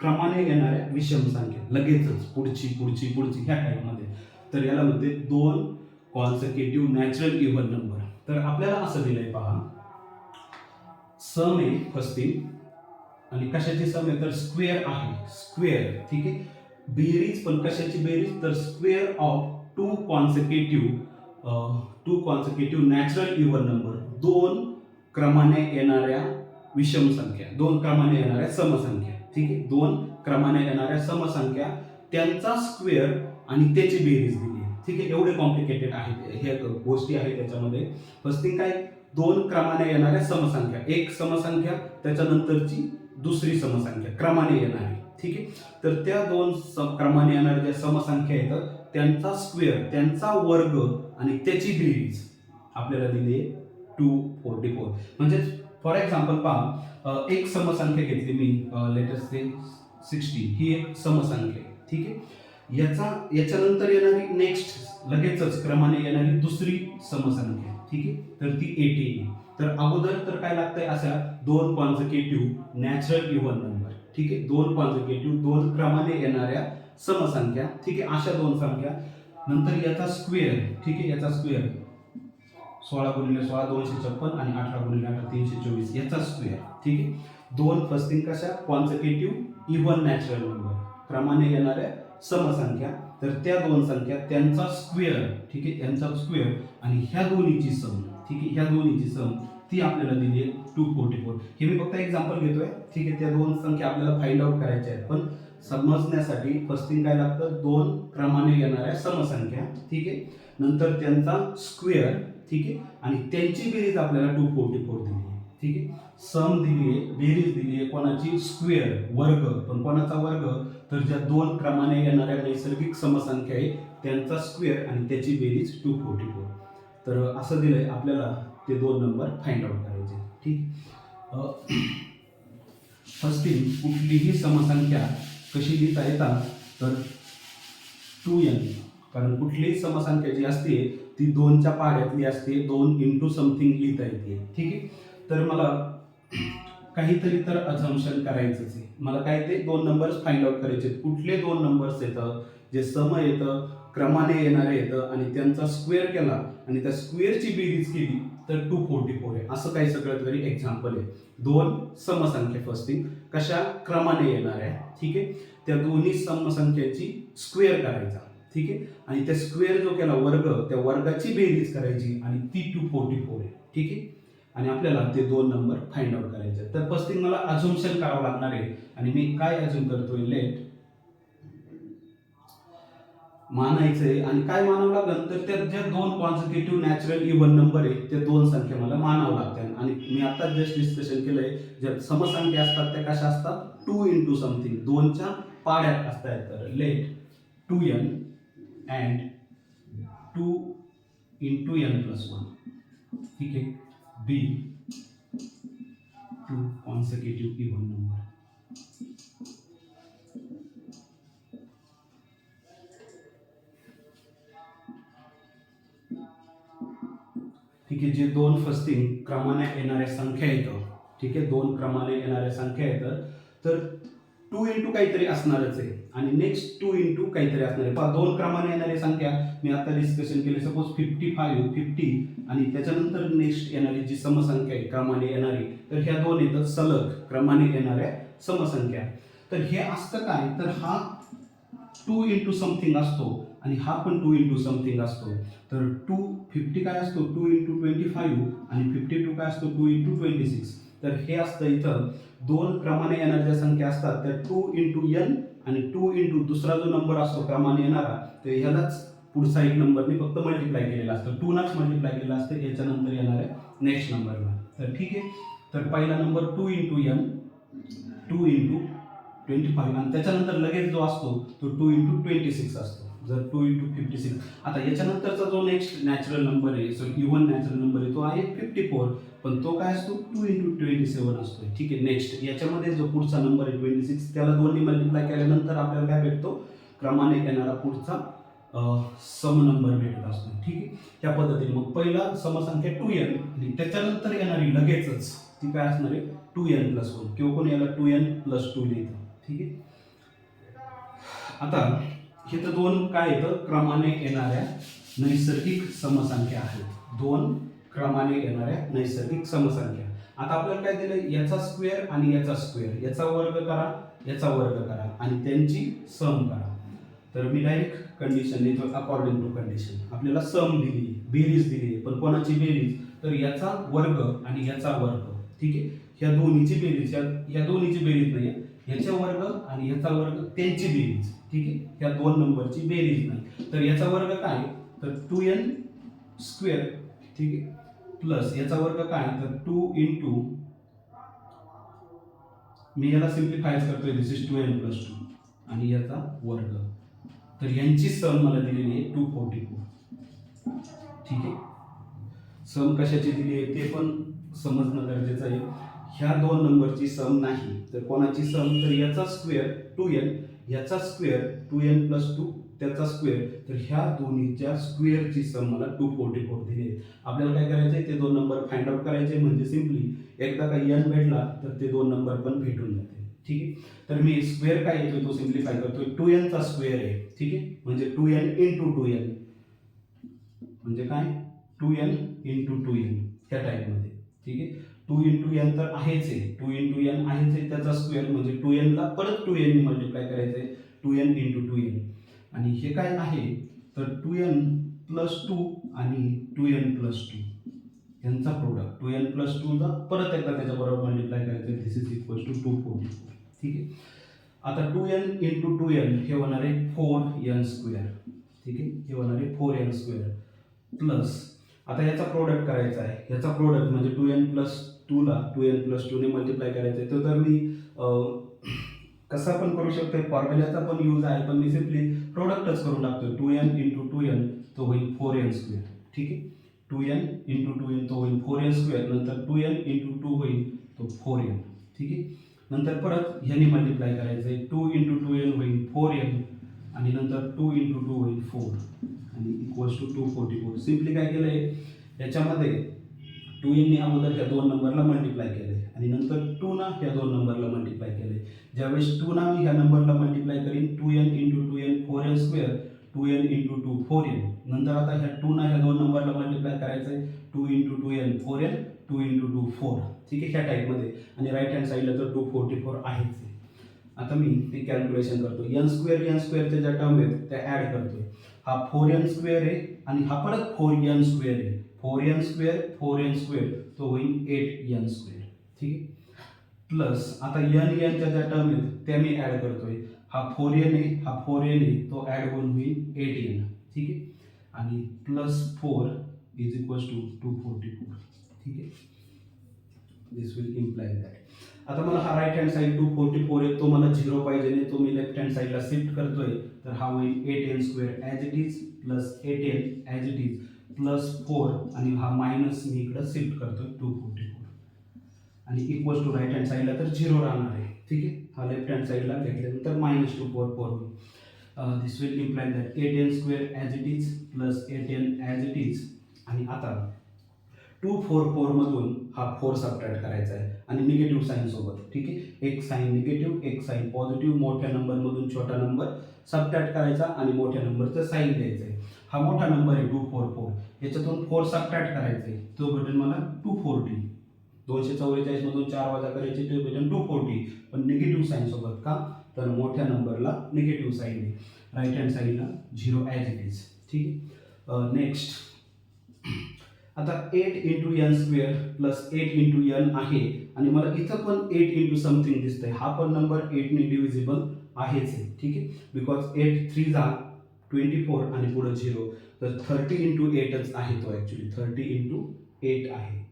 क्रमाने येणाऱ्या विषम संख्या लगेचच पुढची पुढची पुढची ह्या टाईपमध्ये, तर याला म्हणते 2 कॉन्सिक्युटिव्ह नॅचरल इव्हन नंबर. तर आपल्याला असं दिलंय पहा, सम आहे फर्स्ट थिंग, आणि कशाची सम आहे तर स्क्वेअर आहे, स्क्वेअर. ठीक आहे. बेरीज पण कशाची बेरीज तर square of two consecutive natural even number, 2 क्रमाने येणाऱ्या विषम संख्या, 2 क्रमाने येणाऱ्या समसंख्या. ठीक आहे. 2 क्रमाने येणाऱ्या समसंख्या त्यांचा स्क्वेअर आणि त्याची बेरीज दिली आहे. ठीक आहे. एवढे कॉम्प्लिकेटेड आहेत हे गोष्टी आहेत त्याच्यामध्ये. फर्स्ट थिंग काय 2 क्रमाने येणाऱ्या समसंख्या, एक समसंख्या त्याच्यानंतरची दुसरी समसंख्या क्रमाने येणारी. ठीक आहे. तर त्या 2 क्रमाने येणाऱ्या ज्या समसंख्या आहेत त्यांचा स्क्वेअर, त्यांचा वर्ग आणि त्याची बेरीज आपल्याला दिली आहे 244. म्हणजे फॉर एक्झाम्पल पहा, एक समसंख्या घेतली मी, लेटेस्ट से 60 ही एक समसंख्या आहे. ठीक आहे. याच्यानंतर येणारी नेक्स्ट लगेचच क्रमाने येणारी दुसरी समसंख्या. ठीक आहे. तर ती 80 आहे. तर अगोदर तर काय लागतंय अशा 2 कॉन्सिक्युटिव्ह नॅचरल इव्हन नंबर. ठीक आहे. 2 कॉन्सिक्युटिव्ह 2 क्रमाने येणाऱ्या समसंख्या. ठीक आहे. अशा 2 संख्या, नंतर याचा स्क्वेअर. ठीक आहे. याचा स्क्वेअर 16 गुणिले 16 256 आणि 18 गुणिले 18 324 याचा स्क्वेअर. ठीक आहे. 2 फर्स्ट थिंग कशा कॉन्सिक्युटिव्ह इव्हन नॅचरल नंबर, क्रमाने येणाऱ्या समसंख्या. तर त्या 2 संख्या त्यांचा स्क्वेअर. ठीक आहे. यांचा स्क्वेअर आणि ह्या दोन्हीची सम. ठीक आहे. ह्या दोन्हीची सम ती आपल्याला दिली आहे 244. हे मी फक्त एक्झाम्पल घेतोय. ठीक आहे. त्या 2 संख्या आपल्याला फाइंड आउट करायच्या आहेत, पण समजण्यासाठी फर्स्ट थिंग काय लागतं 2 क्रमाने येणाऱ्या समसंख्या. ठीक आहे. नंतर त्यांचा स्क्वेअर. ठीक आहे. आणि त्यांची बेरीज आपल्याला 244 दिली आहे. ठीक आहे. सम दिली आहे, बेरीज दिली आहे कोणाची स्क्वेअर वर्ग, पण कोणाचा वर्ग तर ज्या 2 क्रमाने येणाऱ्या नैसर्गिक समसंख्या आहे त्यांचा स्क्वेअर आणि त्याची बेरीज 244. तर असं दिलंय आपल्याला ते 2 नंबर फाइंड आउट करायचे. ठीक. फर्स्ट थिंग कुठलीही समसंख्या कशी लिहिता येतात तर 2n, कारण कुठलीही समसंख्या जी असते ती 2च्या पाड्यातली असते, 2 इंटू समथिंग लिहिता येते. ठीक आहे. तर मला काहीतरी तर अझम्पशन करायचंच आहे. मला काय ते 2 नंबर्स फाइंड आउट करायचे. कुठले 2 नंबर्स येतं जे सम येतं, क्रमाने येणारे येतं आणि त्यांचा स्क्वेअर केला आणि त्या स्क्वेअरची बेरीज केली तर 244 आहे. असं काही सगळं तरी एक्झाम्पल आहे. दोन समसंख्या फर्स्ट थिंग कशा क्रमाने येणार आहे, ठीक आहे. त्या दोन्ही समसंख्याची स्क्वेअर करायचा, ठीक आहे. आणि त्या स्क्वेअर जो केला वर्ग, त्या वर्गाची बेरीज करायची आणि ती 244 आहे, ठीक आहे. आणि आपल्याला ते दोन नंबर फाइंड आउट करायचे. तर फर्स्ट थिंग मला अझम्पशन करावं लागणार आहे. आणि मी काय अझ्युम करतोय, लेट मानायचंय. आणि काय मानावं लागेल तर त्या ज्या दोन कॉन्सिक्युटिव्ह नॅचरल इव्हन नंबर आहे ते दोन संख्या मला मानावं लागतात. आणि मी आता जस्ट डिस्कशन केलंय, ज्या समसंख्या असतात त्या कशा असतात, 2 इंटू समथिंग, दोनच्या पाड्यात असतात. तर let 2n and 2 into n plus 1, ठीक आहे. Be 2 consecutive even number. ठीक आहे. जे दोन फर्स्ट थिंग क्रमाने येणाऱ्या संख्या येतं, ठीक आहे, दोन क्रमाने येणाऱ्या संख्या येतं, तर 2 इंटू काहीतरी असणारच आहे आणि नेक्स्ट 2 इंटू काहीतरी असणार आहे. पहा, दोन क्रमाने येणारी संख्या मी आता डिस्कशन केली, सपोज 55 50 आणि त्याच्यानंतर नेक्स्ट येणारी जी समसंख्या आहे क्रमाने येणारी, तर ह्या दोन येतात सलग क्रमाने येणाऱ्या समसंख्या. तर हे असतं काय, तर हा 2 इंटू समथिंग असतो आणि हा पण 2 इंटू समथिंग असतो. तर 250 काय असतो, 2 इंटू 25 आणि 52 काय असतो, 2 इंटू 26. तर हे असतं इथं दोन क्रमाने येणाऱ्या ज्या संख्या असतात त्या 2 इंटू n आणि 2 इंटू दुसरा जो नंबर असतो क्रमाने येणारा, तर ह्यालाच पुढचा एक नंबरने फक्त मल्टिप्लाय केलेला असतं, 2 नाच मल्टिप्लाय केलेला असतं याच्यानंतर येणाऱ्या नेक्स्ट नंबरला. तर ठीक आहे. तर पहिला नंबर 2 इंटू n, 2 इंटू 25 आणि त्याच्यानंतर लगेच जो असतो तो 2 इंटू 26 असतो. जर 2 इंटू 56, आता याच्यानंतरचा जो नेक्स्ट नॅचरल नंबर आहे, सो इव्हन नॅचरल नंबर आहे, तो आहे 54, पण तो काय असतो 2 इंटू 27 असतो, ठीक आहे. नेक्स्ट याच्यामध्ये जो पुढचा नंबर आहे 26, त्याला दोन्ही मल्टिप्लाय केल्यानंतर आपल्याला काय भेटतो, क्रमाने येणारा पुढचा सम नंबर भेटत असतो, ठीक आहे. त्या पद्धतीने मग पहिला समसंख्या 2n आणि त्याच्यानंतर येणारी लगेचच ती काय असणार आहे 2n प्लस 1, किंवा कोणी याला 2n प्लस 2 लिहितं, ठीक आहे. आता हे तर दोन काय येतं, क्रमाने येणाऱ्या नैसर्गिक समसंख्या आहेत. दोन क्रमाने येणाऱ्या नैसर्गिक समसंख्या. आता आपल्याला काय दिलं, याचा स्क्वेअर आणि याचा स्क्वेअर, याचा वर्ग करा, याचा वर्ग करा आणि त्यांची सम करा. तर मी डायरेक्ट कंडिशन लिहितो, अकॉर्डिंग टू कंडिशन. आपल्याला सम दिली, बेरीज दिली, पण कोणाची बेरीज, तर याचा वर्ग आणि याचा वर्ग, ठीक आहे. ह्या दोन्हीची बेरीज, या दोन्हीची बेरीज नाही, याचा वर्ग आणि याचा वर्ग त्यांची बेरीज, ठीक आहे. ह्या दोन नंबरची बेरीज नाही. तर याचा वर्ग काय, तर 2n स्क्वेअर, ठीक आहे, प्लस याचा वर्ग काय, तर 2 इंटू, मी याला सिम्प्लिफाय करतोय, दिस इज 2n प्लस 2 आणि याचा वर्ग. तर यांची सम मला दिलेली आहे 244, ठीक आहे. सम कशाची दिली आहे ते पण समजणं गरजेचं आहे. ह्या दोन नंबरची सम नाही, तर कोणाची सम, तर याचा स्क्वेअर 2n, याचा स्क्वेअर 2n प्लस 2, त्याचा स्क्वेअर, तर ह्या दोन्हीच्या स्क्वेअरची सम मला 244 दिली आहे. आपल्याला काय करायचं आहे, ते दोन नंबर फाइंड आउट करायचे. म्हणजे सिम्पली एकदा का n भेटला तर ते दोन नंबर पण भेटून जाते, ठीक आहे. तर मी स्क्वेअर काय येतोय तो सिम्प्लिफाय करतोय, 2n चा स्क्वेअर आहे, ठीक आहे. म्हणजे 2n इंटू 2n, म्हणजे काय 2n इंटू 2n ह्या टाईपमध्ये, ठीक आहे. 2 इंटू n तर आहेच आहे, 2 इंटू n आहेच आहे, त्याचा स्क्वेअर म्हणजे 2n ला परत 2n मल्टिप्लाय करायचं आहे, 2n इंटू 2n. आणि हे काय आहे, तर 2n प्लस 2 आणि 2n प्लस 2 यांचा प्रोडक्ट, 2n प्लस 2 चा परत एकदा त्याच्याबरोबर मल्टिप्लाय करायचं आहे, दिस इज इक्वल टू 244, ठीक आहे. आता 2n इंटू 2n हे होणार आहे 4n स्क्वेअर, ठीक आहे. हे होणार आहे 4n स्क्वेअर प्लस, आता याचा प्रोडक्ट करायचा आहे, याचा प्रोडक्ट म्हणजे 2n प्लस 2 ला 2n प्लस 2 ने मल्टिप्लाय करायचं आहे. तर मी कसा पण करू शकतो, फॉर्म्युल्याचा पण यूज आहे, पण मी सिम्पली प्रोडक्टच करून टाकतो. 2n इंटू 2n तो होईल 4n स्क्वेअर, ठीक आहे. 2n इंटू 2n तो होईल 4n स्क्वेअर, नंतर 2n इंटू 2 होईल तो 4n, ठीक आहे. नंतर परत ह्याने मल्टिप्लाय करायचं आहे, 2 इंटू 2n होईल 4n आणि नंतर 2 इंटू 2 होईल 4 आणि इक्वल्स टू 244. सिम्पली काय केलं आहे, याच्यामध्ये 2n ने अगोदर ह्या दोन नंबरला मल्टिप्लाय केलंय आणि नंतर 2 ना ह्या दोन नंबरला मल्टिप्लाय केलंय. ज्यावेळेस 2 ना मी ह्या नंबरला मल्टिप्लाय करीन, 2n into 2n 4n square, 2n into 2 4n. नंतर आता ह्या 2 ना ह्या दोन नंबरला मल्टिप्लाय करायचं आहे, 2 इंटू 2n 4n 2 इंटू 2 4. ठीक आहे, ह्या टाईपमध्ये. आणि राईट हँड साईडला तर 244 आहेच आहे. आता मी ते कॅल्क्युलेशन करतो. एन स्क्वेअरच्या ज्या टर्म आहेत त्या ॲड करतोय. हा 4n स्क्वेअर आहे आणि हा परत 4n स्क्वेअर आहे. 4n स्क्वेअर तो होईल 8n स्क्वेअर. ठीक आहे, प्लस आता च्या ज्या टर्म आहेत त्या मी ॲड करतोय. हा 4n आहे, तो ॲड होईल 8n. ठीक आहे, आणि प्लस 4 इज इक्वल्स टू 244. ठीक आहे, दिस विल इम्प्लाय दॅट. आता मला हा राईट हँड साईड 244 आहे, तो मला 0 पाहिजे नाही, तो मी लेफ्ट हँड साईडला शिफ्ट करतोय. तर हा होईल 8n square as it is plus 8n as it is plus 4 आणि हा मायनस मी इकडं शिफ्ट करतोय 244 आणि इक्वल्स टू राईट हँड साईडला तर 0 राहणार आहे. ठीक आहे, हा लेफ्ट हँड साईडला घेतल्यानंतर मायनस 244 होईल. This will imply that 8n square as it is plus 8n as it is. आणि आता 244 मधून हा 4 सबट्रॅक्ट करायचा आहे आणि निगेटिव्ह साईन सोबत. ठीक आहे, एक साईन निगेटिव्ह एक साईन पॉझिटिव्ह. मोठ्या नंबरमधून छोटा नंबर सबट्रॅक्ट करायचा आणि मोठ्या नंबरचं साईन द्यायचं आहे. हा मोठा नंबर आहे 244, याच्यातून 4 सबट्रॅक्ट करायचं आहे. तो भेटेल मला 240. 244 मधून 4 वजा करायचे ते भेटेल 240, पण निगेटिव्ह साईन सोबत. का तर मोठ्या नंबरला निगेटिव्ह साईन आहे. राईट हँड साईडला 0 ॲज इट इज. ठीक आहे, नेक्स्ट आता 8 into n square plus 8 into n आहे आणि मला इथं पण 8 इंटू समथिंग दिसतंय. हा पण नंबर 8 ने डिव्हिजिबल आहेच आहे. ठीक आहे, बिकॉज 8 3 जा 24 आणि पुढे 0, तर 30 इंटू 8च आहे तो. ॲक्च्युली 30 इंटू 8 आहे.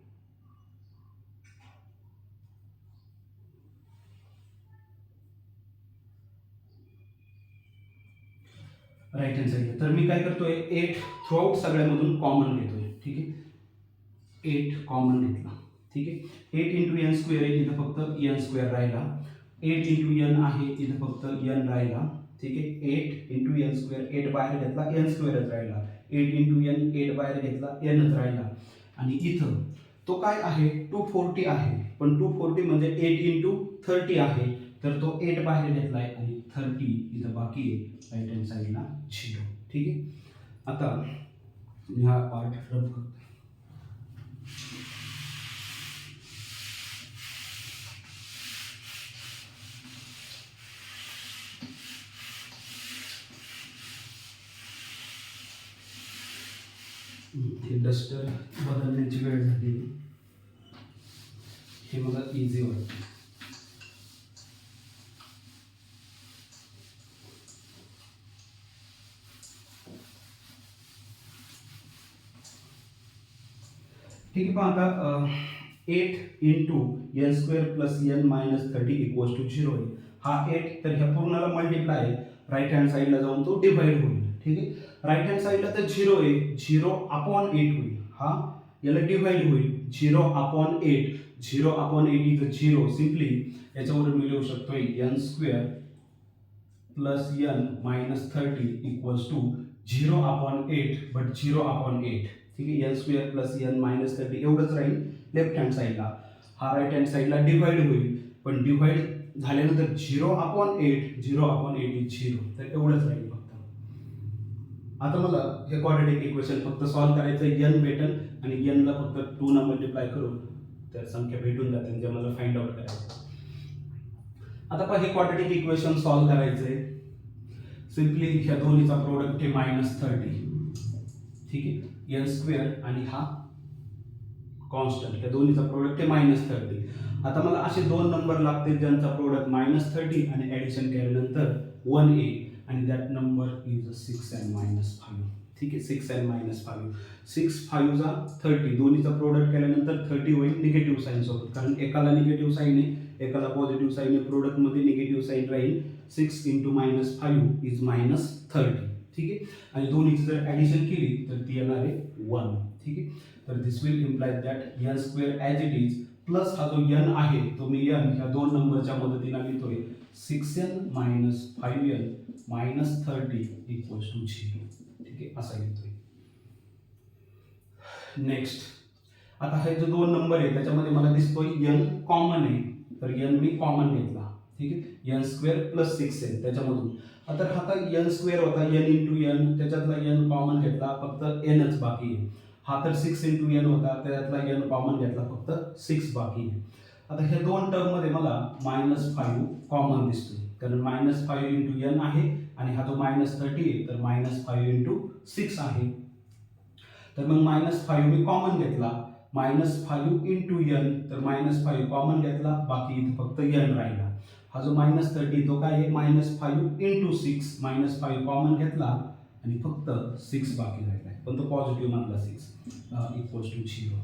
राईट हँड साईडला तर मी काय करतोय, 8 थ्रूआउट सगळ्यामधून कॉमन घेतोय. ठीक आहे, 8 कॉमन घेतला. ठीक आहे, 8 इंटू n स्क्वेअर आहे, इथं फक्त n स्क्वेअर राहिला. 8 इंटू n आहे, इथं फक्त n राहिला. ठीक आहे, 8 इंटू n स्क्वेअर 8 बाहेर घेतला n स्क्वेअरच राहिला. 8 इंटू n 8 बाहेर घेतला nच राहिला. आणि इथं तो काय आहे 240 आहे, पण 240 म्हणजे 8 इंटू 30 आहे, तर तो 8 बाहेर घेतलाय आणि 30 इथं बाकी आहे. राईट हँड साईडला 0. ठीक आहे, आता हा पार्ट रब करतो. हे डस्टर बदलण्याची वेळ झाली. हे मला इझी वाटतं. ठीक आहे, पहा आता 8 into n square plus n minus 30 equals to 0 आहे. हा 8 तर ह्या पूर्णाला मल्टिप्लाय राईट हँड साईडला जाऊन तो डिवाइड होईल. ठीक आहे, राईट हँड साईडला तर 0 आहे, 0 अपॉन 8 होईल. हा याला डिवाइड होईल 0 अपॉन 8. 0 upon 8 is 0. सिम्पली याच्यावरून मी लिहू शकतोय n square plus n minus 30 equals to 0 upon 8 but 0 upon 8. ठीक आहे, n square plus n minus 30 एवढंच राहील लेफ्ट हँड साईडला. हा राईट हँड साईडला डिवाइड होईल, पण डिवाइड झाल्यानंतर 0 अपॉन 8 इज 0, तर एवढंच राहील फक्त. आता मला हे क्वाड्रॅटिक इक्वेशन फक्त सॉल्व्ह करायचं. n भेटेल आणि n ला फक्त 2 न मल्टिप्लाय करून त्या संख्या भेटून जातील जे मला फाइंड आउट करायचं. आता पहा हे क्वाड्रॅटिक इक्वेशन सॉल्व्ह करायचंय. सिम्पली ह्या दोन्हीचा प्रोडक्ट आहे -30. ठीक आहे, n स्क्वेअर आणि हा कॉन्स्टंट, ह्या दोन्हीचा प्रोडक्ट आहे -30. आता मला असे दोन नंबर लागतील ज्यांचा प्रोडक्ट -30 आणि ॲडिशन केल्यानंतर 1 येईल आणि दॅट नंबर इज 6 and -5. ठीक आहे, 6 and -5. 6 5 जा 30, दोन्हीचा प्रोडक्ट केल्यानंतर 30 होईल निगेटिव्ह साईन सोबत, कारण एकाला निगेटिव्ह साईन आहे एकाला पॉझिटिव्ह साईन आहे. प्रोडक्टमध्ये निगेटिव्ह साईन राहील. 6 इंटू -5 इज -30. ठीक आहे, आणि दोन्हीची जर ॲडिशन केली तर ती येणार आहे 1. ठीक आहे, तर this will imply that n square as it is plus हा जो n आहे तो मी n ह्या दोन नंबरच्या मदतीने लिहितोय 6n minus 5n minus 30 equals to 0. ठीक आहे, असा लिहितोय. नेक्स्ट आता हे जो दोन नंबर आहे त्याच्यामध्ये मला दिसतोय n कॉमन आहे, तर n मी कॉमन घेतला. ठीक आहे, n स्क्वेअर प्लस 6n त्याच्यामधून. आता हा n स्क्वेअर होता n इंटू n, त्याच्यातला n कॉमन घेतला, फक्त nच बाकी आहे. हा तर 6 इंटू एन होता, त्यातला एन कॉमन घेतला, फक्त 6 बाकी आहे. आता ह्या दोन टर्ममध्ये मला -5 कॉमन दिसतोय, कारण -5 इंटू एन आहे आणि हा जो -30 आहे तर -5 इंटू 6 आहे. तर मग -5 मी कॉमन घेतला, -5 इंटू एन, तर -5 कॉमन घेतला, बाकी इथे फक्त एन राहिला. हा जो -30 तो काय आहे, -5 इंटू 6, -5 कॉमन घेतला आणि फक्त 6 बाकी राहिला, पण तो पॉझिटिव्ह मधला 6 equals to 0.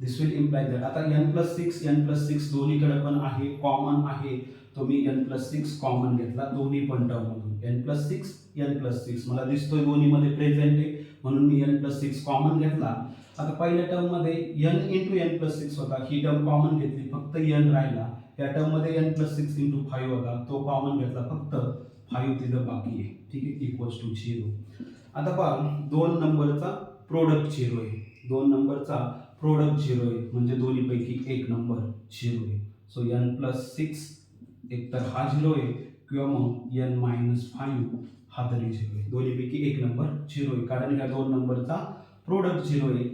This will imply that आता n+6 दोन्हीकडे पण आहे, कॉमन आहे, तो मी n+6 कॉमन घेतला दोन्ही पण टर्म मधून. n+6 मला दिसतोय दोन्ही मध्ये प्रेझेंट आहे, म्हणून मी n+6 कॉमन घेतला. आता पहिल्या टर्म मध्ये n इंटू n+6 होता, ही टर्म कॉमन घेतली, फक्त n राहिला. या टर्म मध्ये n+6 इंटू 5 होता, तो कॉमन घेतला, फक्त 5 तिथं बाकी आहे. ठीक आहे, इक्वल्स टू 0. आता पहा, दोन नंबरचा प्रोडक्ट 0 आहे, दोन नंबरचा प्रोडक्ट 0 आहे, म्हणजे दोन्हीपैकी एक नंबर 0 आहे. सो n+6 एक तर हा 0 आहे किंवा मग n-5 हा तरी 0 आहे. दोन्हीपैकी एक नंबर 0 आहे, कारण ह्या दोन नंबरचा प्रोडक्ट 0 आहे.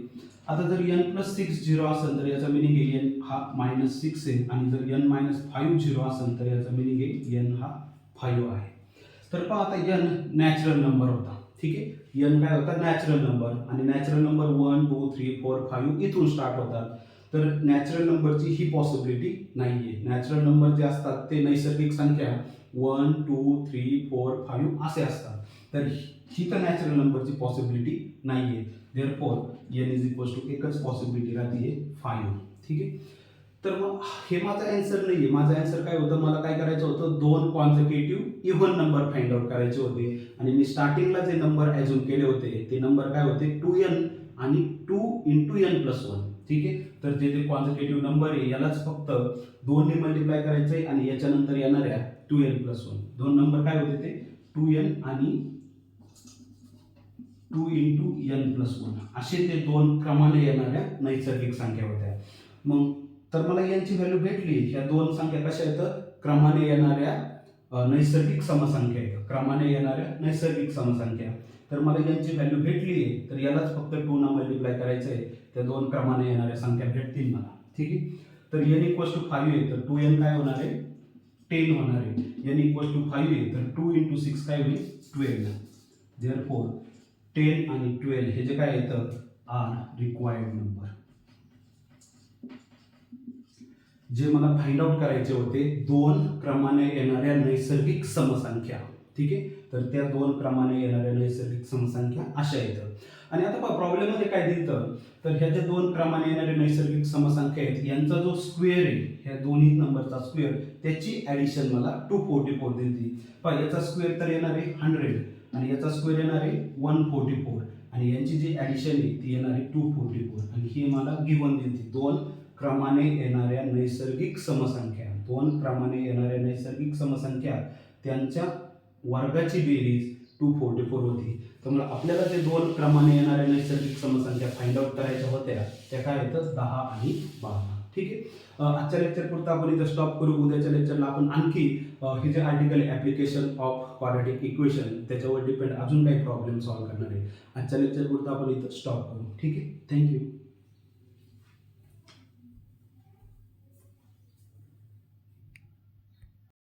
आता जर n+6 0 असेल तर याचा मिनिंग आहे n हा -6 आहे, आणि जर n-5 0 असेल तर याचा मिनिंग आहे n हा 5 आहे. तर पहा, आता n नॅचरल नंबर होता. ठीक आहे, n काय होता, नॅचरल नंबर, आणि नॅचरल नंबर 1 2 3 4 5 इथून स्टार्ट होतात. तर नॅचरल नंबरची ही पॉसिबिलिटी नाहीये. नॅचरल नंबर जे असतात ते नैसर्गिक संख्या 1 2 3 4 5 असे असतात, तर ही तर नॅचरल नंबरची पॉसिबिलिटी नाहीये. Therefore n is equals to एकच पॉसिबिलिटी राहते 5. ठीक आहे, तर मग हे माझा आन्सर नाहीये. माझा आन्सर काय होतं, मला काय करायचं होतं, दोन consecutive even number find out करायचे होते, आणि मी स्टार्टिंगला जे नंबर ॲज्युम केले होते ते नंबर काय होते, 2n आणि 2 इंटू n+1. ठीक आहे, तर जे जे कॉन्झिक्युटिव्ह नंबर आहे यालाच फक्त 2 ने मल्टिप्लाय करायचं आहे, आणि याच्यानंतर येणाऱ्या 2n+1 दोन नंबर काय होते ते 2n आणि 2 इंटू n+1 असे ते दोन क्रमाने येणाऱ्या नैसर्गिक संख्या होत्या. मग तर मला यांची व्हॅल्यू भेटली. ह्या दोन संख्या कशा आहेत, क्रमाने येणाऱ्या नैसर्गिक समसंख्या आहेत, क्रमाने येणाऱ्या नैसर्गिक समसंख्या. तर मला यांची व्हॅल्यू भेटली आहे, तर यालाच फक्त 2 न मल्टिप्लाय करायचं आहे, त्या दोन क्रमाने येणाऱ्या संख्या भेटतील मला. ठीक आहे, तर n इक्वल्स टू 5 आहे, तर 2n काय होणार आहे, 10 होणार आहे. n इक्वल्स टू 5 आहे, तर 2 इंटू 6 काय होईल, 12. देअरफॉर 10 आणि 12 हे जे काय येतं आर रिक्वायर्ड नंबर. जे मला फाइंड आउट करायचे होते दोन क्रमाने येणाऱ्या नैसर्गिक समसंख्या. ठीक आहे, तर त्या दोन क्रमाने येणाऱ्या नैसर्गिक समसंख्या अशा येतात. आणि आता पहा, प्रॉब्लेम मध्ये काय दिलं, तर ह्या ज्या दोन क्रमाने येणाऱ्या नैसर्गिक समसंख्या आहेत यांचा जो स्क्वेअर आहे, ह्या दोन्ही नंबरचा स्क्वेअर, त्याची ॲडिशन मला 244 दिली. पहा, याचा स्क्वेअर तर येणार आहे 100, आणि याचा स्क्वेअर येणार आहे 144, आणि यांची जी ॲडिशन आहे ती येणार आहे 244, आणि ही मला गिवन दिली. दोन क्रमाने येणाऱ्या नैसर्गिक समसंख्या, दोन क्रमाने येणाऱ्या नैसर्गिक समसंख्या त्यांच्या वर्गाची बेरीज 244 होती. त्यामुळे आपल्याला जे दोन क्रमाने येणाऱ्या नैसर्गिक समसंख्या फाइंड आउट करायच्या होत्या त्या काय येतात 10 आणि 12. ठीक आहे, आजच्या लेक्चर पुरता आपण इथं स्टॉप करू. उद्याच्या लेक्चरला आपण आणखी हे जे article application of quadratic equation त्याच्यावर डिपेंड अजून काही प्रॉब्लेम सॉल्व्ह करणार आहे. आजच्या लेक्चर पुरता आपण इथं स्टॉप करू. ठीक आहे, थँक्यू.